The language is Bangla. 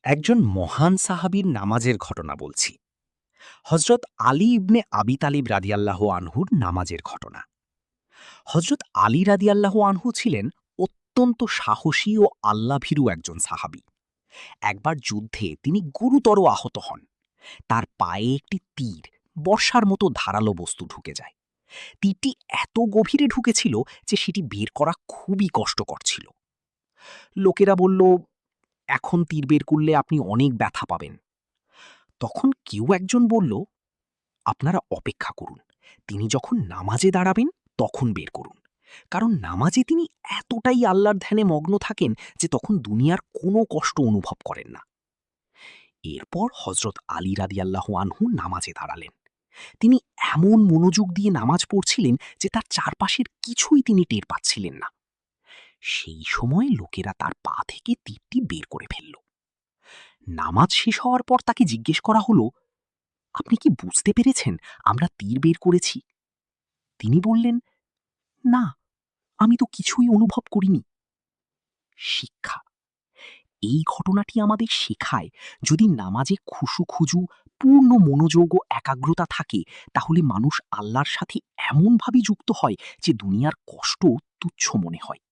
একজন মহান সাহাবীর নামাজের ঘটনা বলছি। হজরত আলী ইবনে আবি তালিব রাদিয়াল্লাহু আনহুর নামাজের ঘটনা। হজরত আলী রাদিয়াল্লাহু আনহু ছিলেন অত্যন্ত সাহসী ও আল্লাভীরু একজন সাহাবী। একবার যুদ্ধে তিনি গুরুতর আহত হন। তার পায়ে একটি তীর, বর্ষার মতো ধারালো বস্তু ঢুকে যায়। তীরটি এত গভীরে ঢুকেছিল যে সেটি বের করা খুবই কষ্টকর ছিল। লোকেরা বলল, এখন তীর বের করলে আপনি অনেক ব্যথা পাবেন। তখন কেউ একজন বলল, আপনারা অপেক্ষা করুন। তিনি যখন নামাজে দাঁড়াবেন তখন বের করুন। কারণ নামাজে তিনি এতটাই আল্লাহর ধ্যানে মগ্ন থাকেন যে তখন দুনিয়ার কোনো কষ্ট অনুভব করেন না। এরপর হজরত আলী রাদিয়াল্লাহু আনহু নামাজে দাঁড়ালেন। তিনি এমন মনোযোগ দিয়ে নামাজ পড়ছিলেন যে তার চারপাশের কিছুই তিনি টের পাচ্ছিলেন না। সেই সময় লোকেরা তার পা থেকে তীরটি বের করে ফেলল। নামাজ শেষ হওয়ার পর তাকে জিজ্ঞেস করা হলো, আপনি কি বুঝতে পেরেছেন আমরা তীর বের করেছি? তিনি বললেন, না, আমি তো কিছুই অনুভব করিনি। শিক্ষা। এই ঘটনাটি আমাদের শেখায়, যদি নামাজে খুজু পূর্ণ মনোযোগ ও একাগ্রতা থাকে, তাহলে মানুষ আল্লাহর সাথে এমনভাবে যুক্ত হয় যে দুনিয়ার কষ্ট তুচ্ছ মনে হয়।